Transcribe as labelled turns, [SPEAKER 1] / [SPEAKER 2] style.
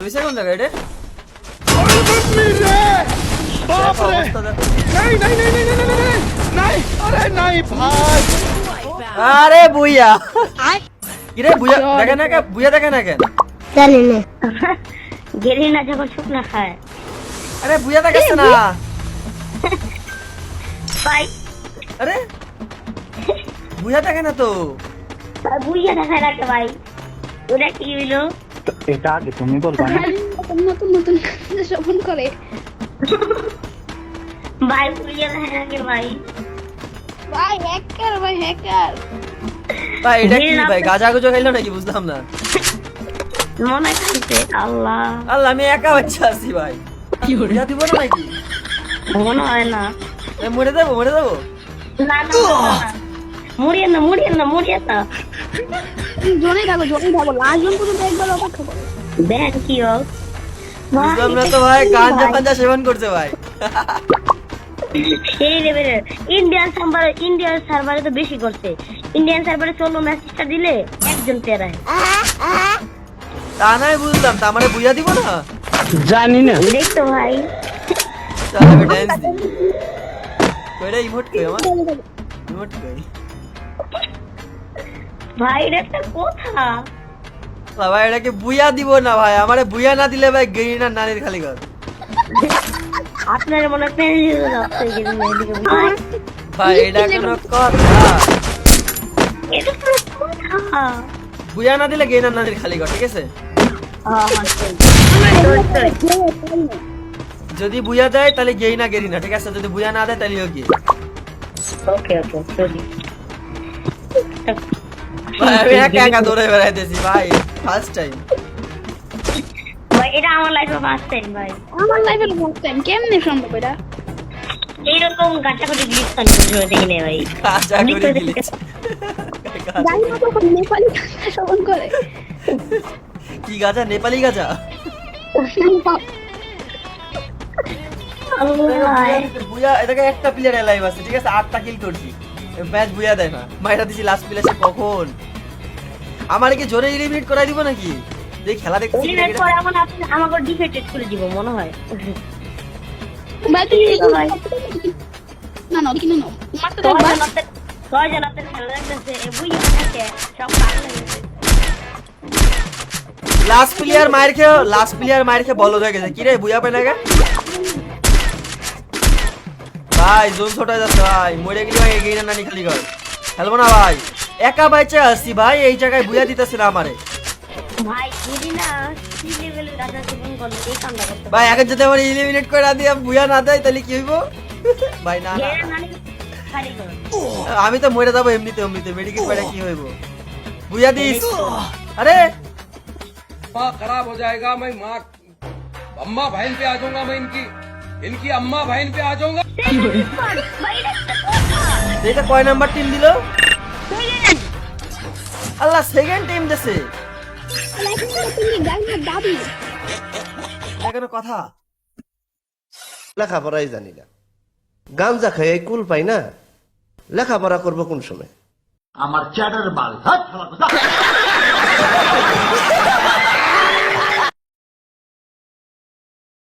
[SPEAKER 1] তুই কোন জায়গায় রে? আরে বুইয়া কিরে বুইয়া দেখে না কেন? বুইয়া দেখে না কেন?
[SPEAKER 2] জানি না গেরি না যখন শুকনা খায়।
[SPEAKER 1] আরে বুইয়া দেখাচ্ছে না
[SPEAKER 2] ভাই
[SPEAKER 1] আরে বুইয়া দেখে না তো।
[SPEAKER 2] বুইয়া দেখায় রাখে ভাই। ওটা কি হইলো?
[SPEAKER 3] এটা আগে তুমি বলবা না।
[SPEAKER 4] নতুন নতুন শ্রবণ করে
[SPEAKER 2] ভাই বুইয়া দেখায় রাখে ভাই।
[SPEAKER 4] ভাই হ্যাকার ভাই হ্যাকার।
[SPEAKER 1] ভাই এটা কি ভাই গাঁজা গুজো খাইলো নাকি বুঝলাম না।
[SPEAKER 2] মনে খাইছে আল্লাহ
[SPEAKER 1] আল্লাহ আমি একা বাচ্চা আছি ভাই। কি বুইয়া দিব না নাকি?
[SPEAKER 2] মনে হয় না।
[SPEAKER 1] মরে দেবো মরে দেবো।
[SPEAKER 2] না না মুড়িয়ে না মুড়িয়ে না মুড়িয়ে না।
[SPEAKER 4] জোরে থাকো লাস্ট জন পর্যন্ত একবার অপেক্ষা করো।
[SPEAKER 2] দেখ কি হোক
[SPEAKER 1] বুঝলাম না তো ভাই গাঁজা পাঞ্জা সেবন করছে ভাই।
[SPEAKER 2] এই লেভেলের ইন্ডিয়ান সার্ভারে তো বেশি করছে। ইন্ডিয়ান সার্ভারে 16 ম্যাচটা দিলে একজন পেরায়।
[SPEAKER 1] তা নাই বুঝলাম তা মানে বুইয়া দিব না।
[SPEAKER 3] জানি না।
[SPEAKER 2] দেখতো ভাই
[SPEAKER 1] চল আমি ডান্স দিই। কইরা ইমোট কই আমার ইমোট কই
[SPEAKER 2] ভাই এটা একটা কথা।
[SPEAKER 1] ভাই এটাকে বুইয়া দিব না ভাই। আমারে বুইয়া না দিলে ভাই গেরিনা নানির খালি ঘর।
[SPEAKER 2] আপনার মনে পেয়ে
[SPEAKER 1] ভাই এটা কোনো কথা?
[SPEAKER 2] এটা তো কথা।
[SPEAKER 1] বুইয়া না দিলে গেরিনা নানির খালি ঘর ঠিক আছে। যদি বুইয়া দেয় তাহলে গেরিনা গেরিনা ঠিক আছে। যদি বুইয়া না দেয় তাহলে কি?
[SPEAKER 2] ওকে ওকে সরি
[SPEAKER 1] ভাই আমি একা একা দৌড়ে বেড়াইতেছি ভাই ফার্স্ট টাইম।
[SPEAKER 2] ভাই এটা আমার লাইফে ফার্স্ট টাইম ভাই।
[SPEAKER 4] আমার লাইফে ফার্স্ট টাইম কেমনে সম্ভব এটা?
[SPEAKER 2] এইরকম গাঁটাগুটি গ্লিচ কানি করে দেখি না ভাই।
[SPEAKER 1] কাঁচা করে দিলিস।
[SPEAKER 4] জানি না তো নেপালি শ্রবণ করে।
[SPEAKER 1] কি গাজা? নেপালি গাজা? বুইয়া এটাকে একটা প্লেয়ার লাইভ আছে ঠিক আছে। 8টা কিল করছি ম্যাচ বুইয়া দেয় না। মাইরা দিছি লাস্ট প্লেয়ারে কখন। আমারে কি জোরে এলিমিনেট করাই দিব নাকি? দেখ খেলা দেখতেছি
[SPEAKER 2] এলিমিনেট করে এখন আপনি আমাকে ডিফেক্টেড করে দিব মনে হয়।
[SPEAKER 4] ভাই তুই
[SPEAKER 2] ভাই
[SPEAKER 4] না না কি না মারতে দাও ভাই।
[SPEAKER 2] ছয়জন আপনার খেলা দেখতেছে বুইয়া থাকে সব পাগল হয়ে গেছে।
[SPEAKER 1] লাস্ট প্লেয়ার মাইর খেয়ে বলদ হয়ে গেছে। কি রে বুইয়া পায় না গে? ভাই জোন ছোট হয়ে যাচ্ছে ভাই। মরে গেলি ভাই এগিয়ে নানি খালি ঘর খেলবো না ভাই। একা বাইচে আসছি ভাই। এই জায়গায় বুইয়া দিতেছে না আমারে
[SPEAKER 2] ভাই যদি না সি লেভেলের গাঁজা জীবন করলে এই কামটা করতে
[SPEAKER 1] ভাই। এখন যদি আমার এলিমিনেট করে না দিয়ে বুইয়া না দেয় তাহলে কি হইব ভাই? না না
[SPEAKER 2] খালি করো।
[SPEAKER 1] আমি তো মরে যাবো এমনিতে মেডিকেল পেড়ে কি হইব? বুইয়া দিস। আরে
[SPEAKER 5] माँ खराब हो जाएगा। मैं माँ अम्मा बहन पे आ जाऊंगा। मैं इनकी अम्मा बहन पे आ जाऊंगा।
[SPEAKER 2] ভাই এটা একটা কথা।
[SPEAKER 1] এটা কয় নাম্বার টিম দিল? আল্লাহ সেকেন্ড টিম দিছে।
[SPEAKER 4] তুমি গাইনা দাবি
[SPEAKER 1] এখানে কথা
[SPEAKER 6] লেখাপড়াই জানি না, গাঞ্জা খাই কুল পাই না, লেখাপড়া করবো কোন সময়?
[SPEAKER 7] আমার চ্যাটার বাল